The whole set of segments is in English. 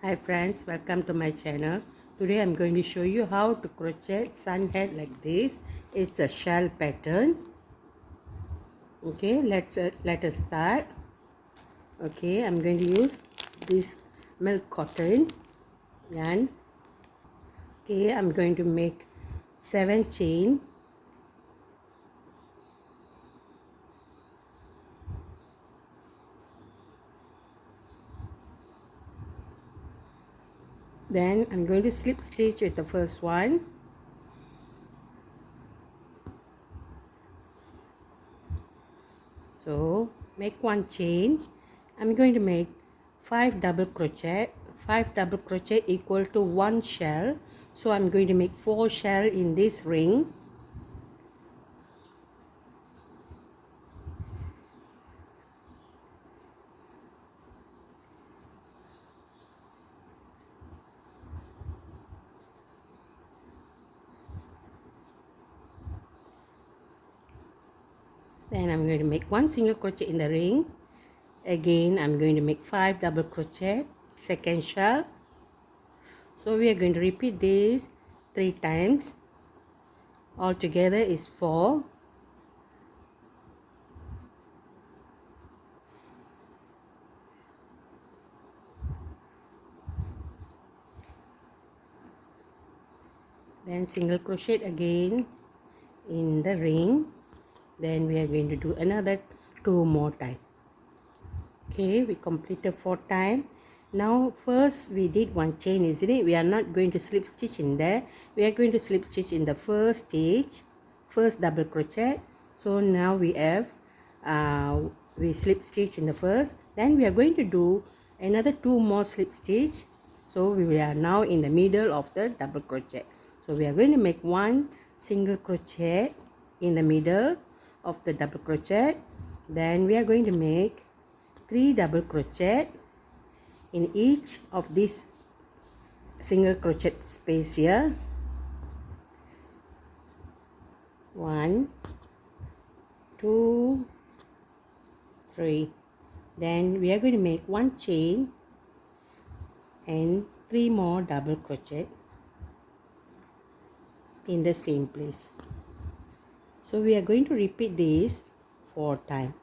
Hi friends, welcome to my channel. Today I'm going to show you how to crochet sun head like this. It's a shell pattern. Okay, let us start. Okay, I'm going to use this milk cotton yarn. Okay, I'm going to make 7 chain. Then I'm going to slip stitch with the first one. So make 1 chain. I'm going to make 5 double crochet. 5 double crochet equal to 1 shell. So I'm going to make 4 shell in this ring. Then I'm going to make 1 single crochet in the ring. Again I'm going to make 5 double crochet, second shell. So we are going to repeat this 3 times. Altogether is 4. Then single crochet again in the ring. Then we are going to do another 2 more time. Okay, we completed 4 times. Now first we did 1 chain, isn't it? We are not going to slip stitch in there. We are going to slip stitch in the first stitch, first double crochet. So now we have we slip stitch in the first. Then we are going to do another 2 more slip stitch. So we are now in the middle of the double crochet. So we are going to make 1 single crochet in the middle of the double crochet. Then we are going to make 3 double crochet in each of these single crochet space here. 1, 2, 3. Then we are going to make 1 chain and 3 more double crochet in the same place. So we are going to repeat this 4 times.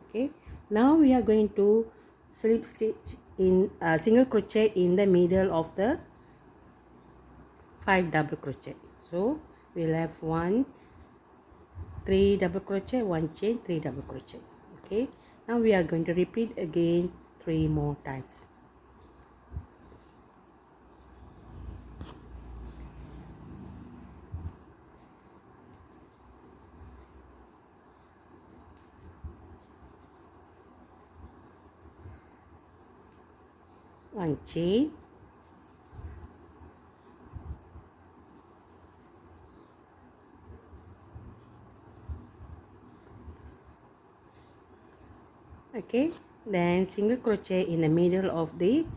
Okay, now we are going to slip stitch in single crochet in the middle of the 5 double crochet. So we'll have 1, 3 double crochet, 1 chain, 3 double crochet. Okay, now we are going to repeat again 3 more times. One chain, okay, then single crochet in the middle of the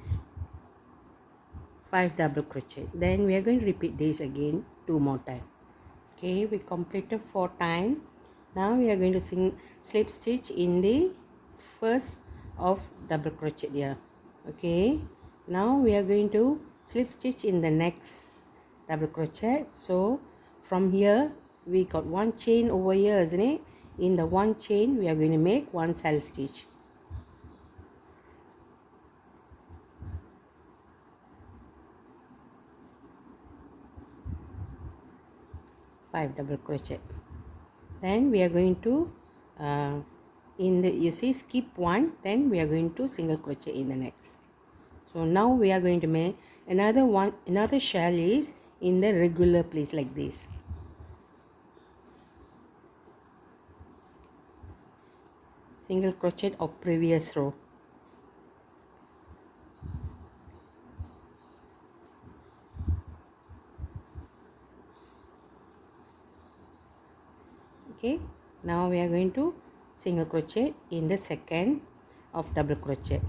5 double crochet. Then we are going to repeat this again 2 more times. Okay, we completed 4 times. Now we are going to slip stitch in the first of double crochet here. Okay, now we are going to slip stitch in the next double crochet. So from here we got 1 chain over here, isn't it? In the 1 chain we are going to make 1 saddle stitch. Five double crochet. Then we are going to in the, you see, skip 1, then we are going to single crochet in the next. So now we are going to make another shell is in the regular place like this. Single crochet of previous row. Okay, now we are going to single crochet in the second of double crochet.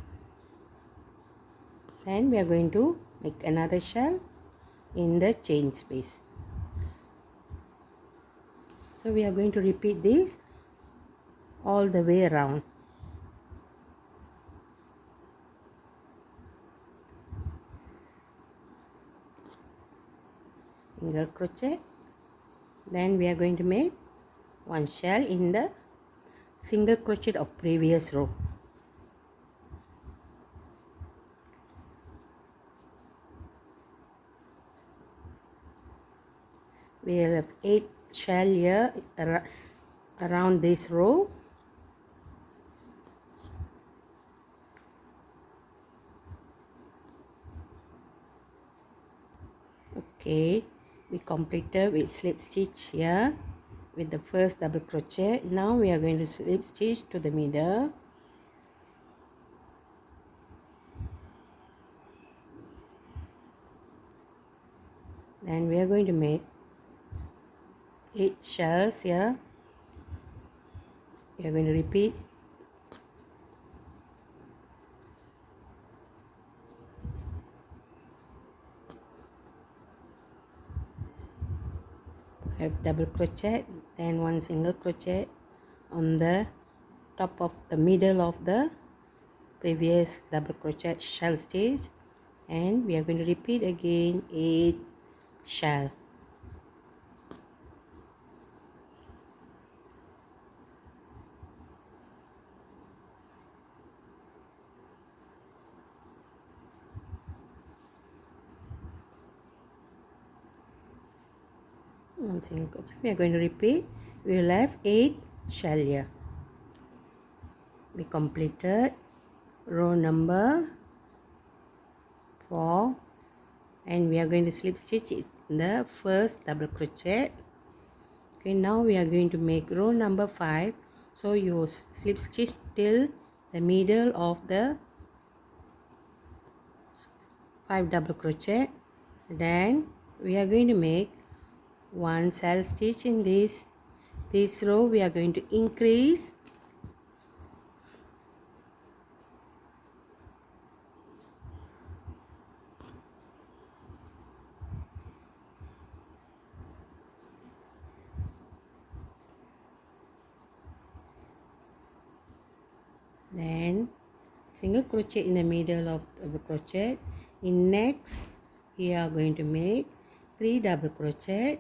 Then we are going to make another shell in the chain space. So we are going to repeat this all the way around. single crochet. Then we are going to make one shell in the single crochet of previous row. We will have 8 shell here around this row. Okay, we completed with slip stitch here with the first double crochet. Now we are going to slip stitch to the middle. Then we are going to make 8 shells here. We are going to repeat. Have double crochet, then one single crochet on the top of the middle of the previous double crochet shell stitch, and we are going to repeat again 8 shell. One single crochet. We are going to repeat. We will have 8 shell here. We completed row number 4, and we are going to slip stitch in the first double crochet. Okay, now we are going to make row number 5. So you slip stitch till the middle of the 5 double crochet. Then we are going to make one shell stitch in this row. We are going to increase then single crochet in the middle of the crochet. In next we are going to make 3 double crochet,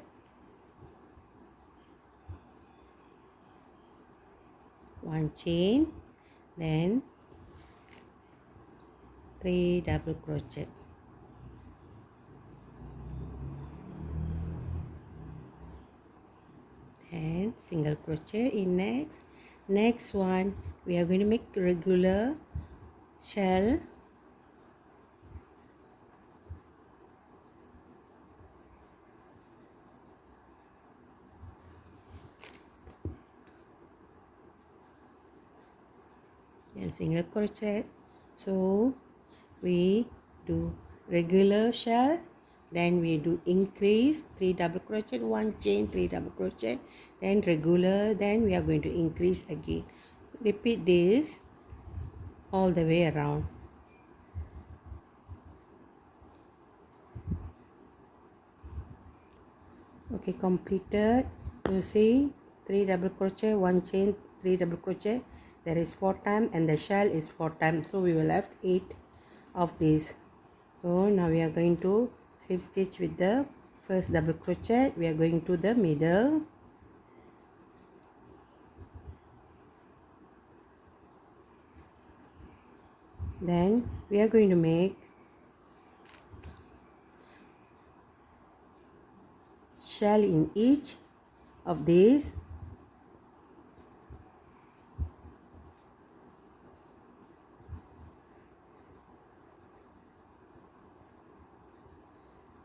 one chain, then 3 double crochet. And single crochet in next one. We are going to make regular shell, and single crochet. So we do regular shell, then we do increase 3 double crochet, one chain, 3 double crochet, then regular, then we are going to increase again. Repeat this all the way around. Okay, completed. You see 3 double crochet, one chain, 3 double crochet. There is 4 times, and the shell is 4 times. So we will have 8 of these. So now we are going to slip stitch with the first double crochet. We are going to the middle. Then we are going to make shell in each of these.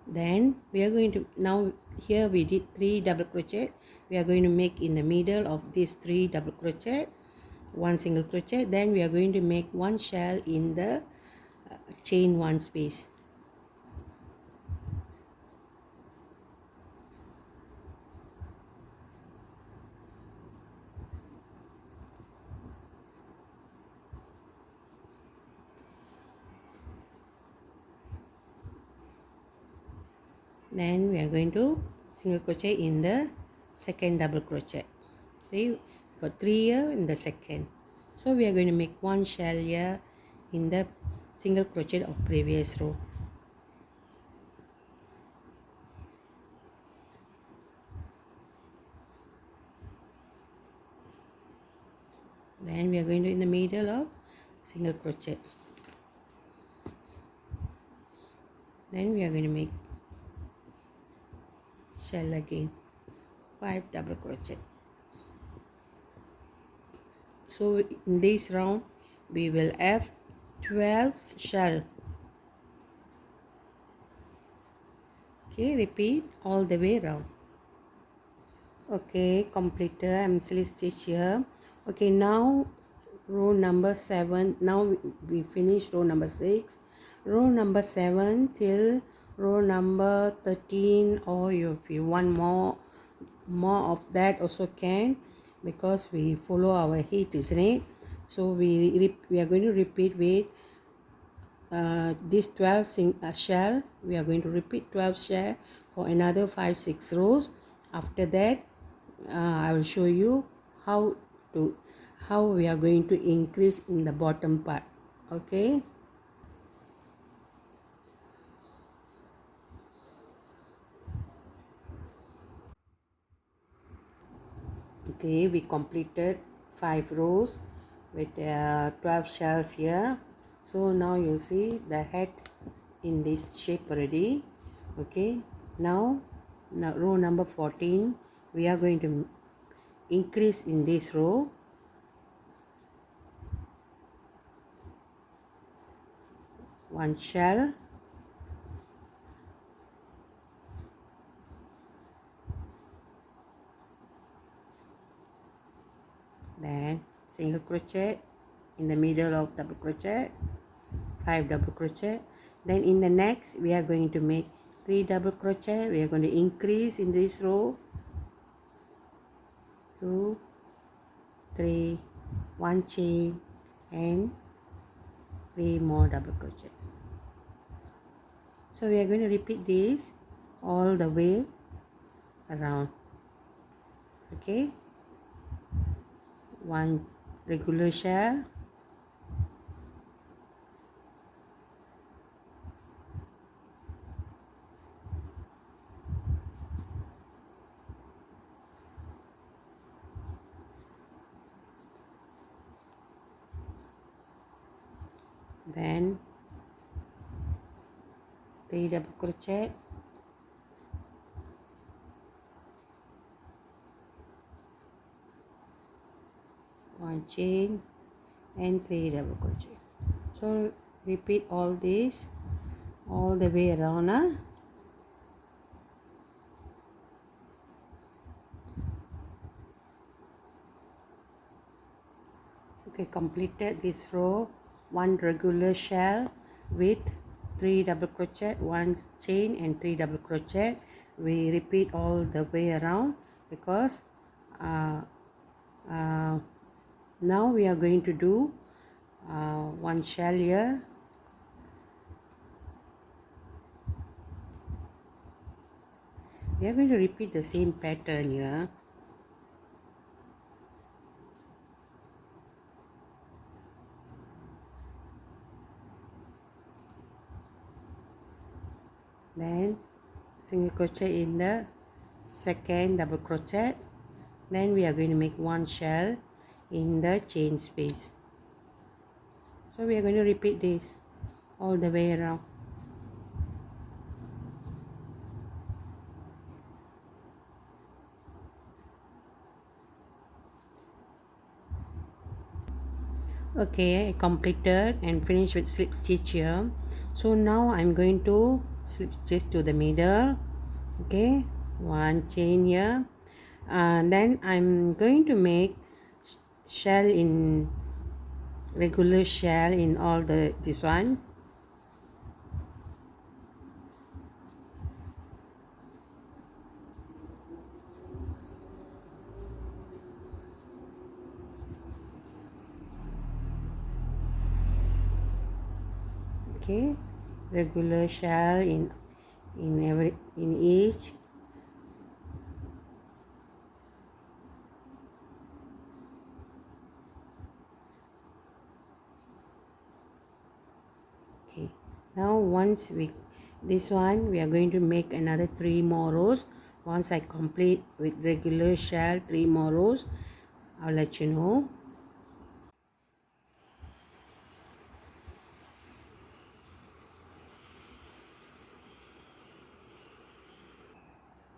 Then we are going to, now here we did 3 double crochet. We are going to make in the middle of these 3 double crochet, one single crochet. Then we are going to make one shell in the chain one space. Then we are going to single crochet in the second double crochet. See, got 3 here in the second. So we are going to make one shell here in the single crochet of previous row. Then we are going to in the middle of single crochet. Then we are going to make shell again, 5 double crochet. So in this round we will have 12 shell. Okay, repeat all the way around. Okay, completed. I'm slip stitch here. Okay, now row number 7. Now we finish row number 6. Row number 7 till row number 13, or if you want more of that also can, because we follow our heat, isn't it? So we are going to repeat with this 12 shell. We are going to repeat 12 shell for another 5-6 rows. After that I will show you how we are going to increase in the bottom part. Okay, we completed 5 rows with 12 shells here. So now you see the head in this shape already. Okay, now row number 14 we are going to increase in this row. One shell, then single crochet in the middle of double crochet, 5 double crochet. Then in the next we are going to make 3 double crochet. We are going to increase in this row, 2, 3, 1 chain and 3 more double crochet. So we are going to repeat this all the way around. Okay, 1 regular shell, then 3 double crochet, 1 chain and 3 double crochet. So repeat all this all the way around. Okay, completed this row. 1 regular shell with 3 double crochet, 1 chain and 3 double crochet. We repeat all the way around because now we are going to do 1 shell here, we are going to repeat the same pattern here. Then single crochet in the second double crochet. Then we are going to make 1 shell in the chain space. So we are going to repeat this all the way around. Okay, I completed and finished with slip stitch here. So now I'm going to slip stitch to the middle. Okay, 1 chain here, and then I'm going to make shell in regular shell in all this one. Okay, regular shell in each. Okay, now once this one we are going to make another 3 more rows. Once I complete with regular shell 3 more rows, I'll let you know.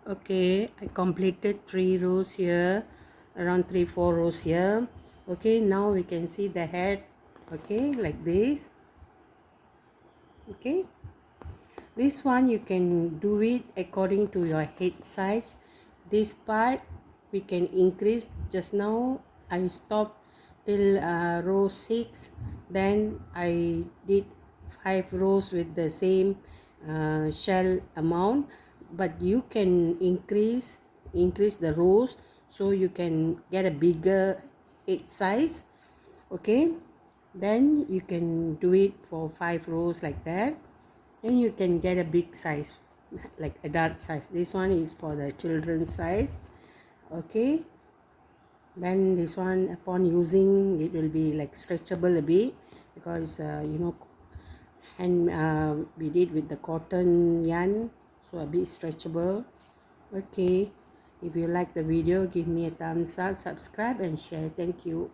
Okay, I completed 3 rows here, around 3-4 rows here. Okay, now we can see the head. Okay, like this. Okay, this one you can do it according to your head size. This part we can increase. Just now I stopped till row 6, then I did 5 rows with the same shell amount, but you can increase the rows so you can get a bigger head size. Okay, then you can do it for 5 rows like that, and you can get a big size like adult size. This one is for the children's size. Okay, then this one, upon using it, will be like stretchable a bit, because and we did with the cotton yarn, so a bit stretchable. Okay, if you like the video, give me a thumbs up, subscribe and share. Thank you.